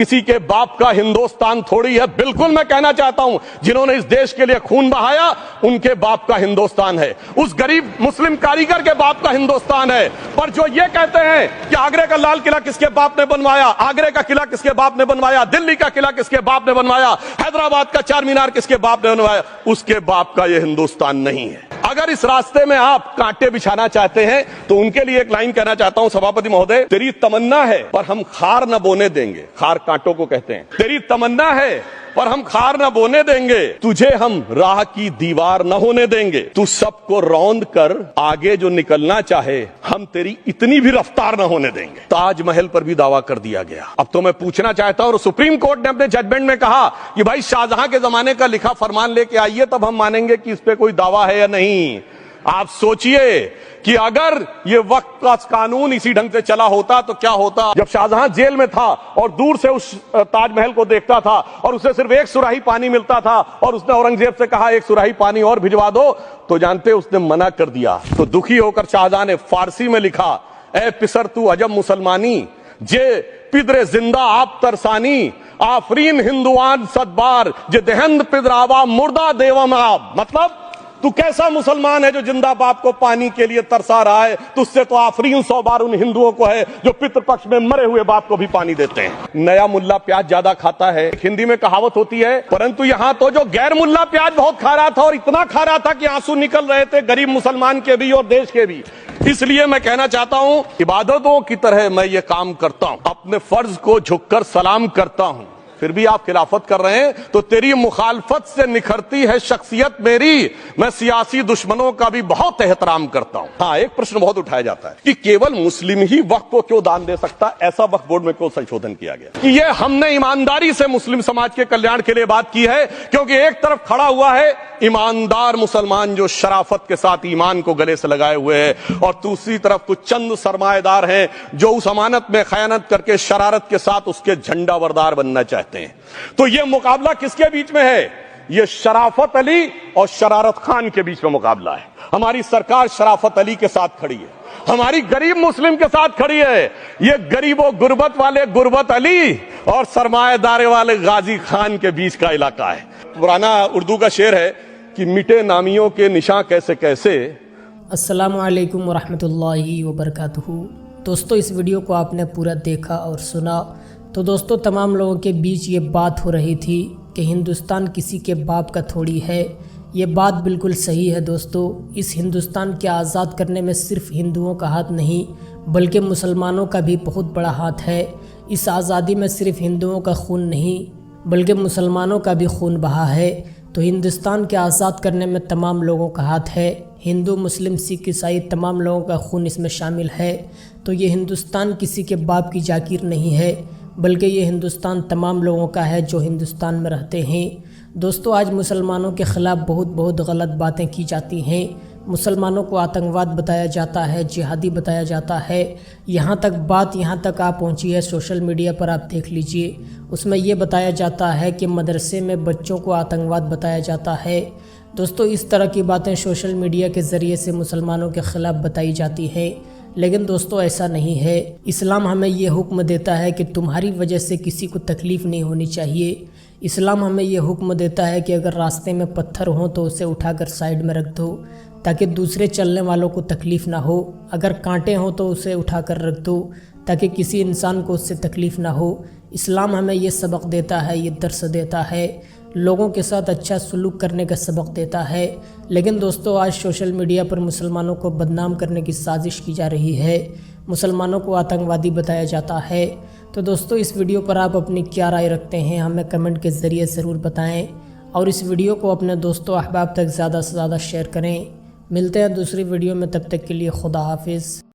किसी के बाप का हिंदुस्तान थोड़ी है। बिल्कुल मैं कहना चाहता हूं, जिन्होंने इस देश के लिए खून बहाया उनके बाप का हिंदुस्तान है, उस गरीब मुस्लिम कारीगर के बाप का हिंदुस्तान है। पर जो ये कहते हैं कि आगरे का लाल किला किसके बाप ने बनवाया, आगरे का किला किसके बाप ने बनवाया, दिल्ली का किला किसके बाप ने बनवाया, हैदराबाद का चार मीनार किसके बाप ने बनवाया, उसके बाप का यह हिंदुस्तान नहीं है। अगर इस रास्ते में आप कांटे बिछाना चाहते हैं तो उनके लिए एक लाइन कहना चाहता हूं, सभापति महोदय, तेरी तमन्ना है पर हम खार न बोने देंगे। खार कांटों को कहते हैं। तेरी तमन्ना है पर हम खार न बोने देंगे, तुझे हम राह की दीवार न होने देंगे। तू सबको रौंद कर आगे जो निकलना चाहे, हम तेरी इतनी भी रफ्तार न होने देंगे। ताजमहल पर भी दावा कर दिया गया। अब तो मैं पूछना चाहता हूं, और सुप्रीम कोर्ट ने अपने जजमेंट में कहा कि भाई शाहजहां के जमाने का लिखा फरमान लेके आइए, तब हम मानेंगे कि इस पे कोई दावा है या नहीं। आप सोचिए कि अगर ये वक्त का कानून इसी ढंग से चला होता तो क्या होता। जब शाहजहां जेल में था और दूर से उस ताजमहल को देखता था और उसे सिर्फ एक सुराही पानी मिलता था और उसने औरंगजेब से कहा एक सुराही पानी और भिजवा दो, तो जानते उसने मना कर दिया। तो दुखी होकर शाहजहां ने फारसी में लिखा, ए पिसर तू अजब मुसलमानी, जे पिदरे जिंदा आप तरसानी, आफरीन हिंदुआन सदबार, जे देहंद पिदरावा मुर्दा देवम आप। मतलब तू कैसा मुसलमान है जो जिंदा बाप को पानी के लिए तरसा रहा है, तुझसे तो आफरीन 100 बार उन हिंदुओं को है जो पितृपक्ष में मरे हुए बाप को भी पानी देते हैं। नया मुल्ला प्याज ज्यादा खाता है, हिंदी में कहावत होती है, परंतु यहां तो जो गैर मुल्ला प्याज बहुत खा रहा था, और इतना खा रहा था कि आंसू निकल रहे थे गरीब मुसलमान के भी और देश के भी। इसलिए मैं कहना चाहता हूं, इबादतों की तरह मैं ये काम करता हूं, अपने फर्ज को झुककर सलाम करता हूं, फिर भी आप खिलाफत कर रहे हैं तो तेरी मुखालफत से निखरती है शख्सियत मेरी। मैं सियासी दुश्मनों का भी बहुत एहतराम करता हूं। हाँ, एक प्रश्न बहुत उठाया जाता है कि केवल मुस्लिम ही वक्फ को क्यों दान दे सकता, ऐसा वक्फ बोर्ड में क्यों संशोधन किया गया। कि ये हमने ईमानदारी से मुस्लिम समाज के कल्याण के लिए बात की है, क्योंकि एक तरफ खड़ा हुआ है ईमानदार मुसलमान जो शराफत के साथ ईमान को गले से लगाए हुए है, और दूसरी तरफ कुछ चंद सरमाएदार हैं जो उस अमानत में खयानत करके शरारत के साथ उसके झंडा बरदार बनना चाहते हैं। तो यह मुकाबला किसके बीच में है? यह शराफत अली और शरारत खान के बीच में मुकाबला है। हमारी सरकार शराफत अली के साथ खड़ी है, हमारी गरीब मुस्लिम के साथ खड़ी है। ये गरीबों गुर्बत वाले गुर्बत अली और सरमाएदार वाले गाजी खान के बीच का इलाका है। पुराना उर्दू का शेर है कि मिटे नामियों के निशान कैसे कैसे। अस्सलामु अलैकुम वरहमतुल्लाहि वबरकातुहू। दोस्तों, इस वीडियो को आपने पूरा देखा और सुना। तो दोस्तों, तमाम लोगों के बीच ये बात हो रही थी कि हिंदुस्तान किसी के बाप का थोड़ी है। ये बात बिल्कुल सही है दोस्तों। इस हिंदुस्तान के आज़ाद करने में सिर्फ हिंदुओं का हाथ नहीं बल्कि मुसलमानों का भी बहुत बड़ा हाथ है। इस आज़ादी में सिर्फ हिंदुओं का खून नहीं बल्कि मुसलमानों का भी खून बहा है। तो हिंदुस्तान के आज़ाद करने में तमाम लोगों का हाथ है। हिंदू, मुस्लिम, सिख, ईसाई तमाम लोगों का खून इसमें शामिल है। तो ये हिंदुस्तान किसी के बाप की जागीर नहीं है बल्कि ये हिंदुस्तान तमाम लोगों का है जो हिंदुस्तान में रहते हैं। दोस्तों, आज मुसलमानों के ख़िलाफ़ बहुत गलत बातें की जाती हैं। मुसलमानों को आतंकवाद बताया जाता है, जिहादी बताया जाता है। यहाँ तक आ पहुँची है सोशल मीडिया पर, आप देख लीजिए। उसमें ये बताया जाता है कि मदरसे में बच्चों को आतंकवाद बताया जाता है। दोस्तों, इस तरह की बातें सोशल मीडिया के ज़रिए से मुसलमानों के ख़िलाफ़ बताई जाती है, लेकिन दोस्तों ऐसा नहीं है। इस्लाम हमें ये हुक्म देता है कि तुम्हारी वजह से किसी को तकलीफ़ नहीं होनी चाहिए। इस्लाम हमें ये हुक्म देता है कि अगर रास्ते में पत्थर हो तो उसे उठाकर साइड में रख दो ताकि दूसरे चलने वालों को तकलीफ़ ना हो। अगर कांटे हो तो उसे उठाकर रख दो ताकि किसी इंसान को उससे तकलीफ़ ना हो। इस्लाम हमें ये सबक देता है, ये दर्स देता है, लोगों के साथ अच्छा सलूक करने का सबक देता है। लेकिन दोस्तों, आज सोशल मीडिया पर मुसलमानों को बदनाम करने की साजिश की जा रही है, मुसलमानों को आतंकवादी बताया जाता है। तो दोस्तों, इस वीडियो पर आप अपनी क्या राय रखते हैं हमें कमेंट के ज़रिए ज़रूर बताएं, और इस वीडियो को अपने दोस्तों अहबाब तक ज़्यादा से ज़्यादा शेयर करें। मिलते हैं दूसरी वीडियो में, तब तक के लिए खुदा हाफिज़।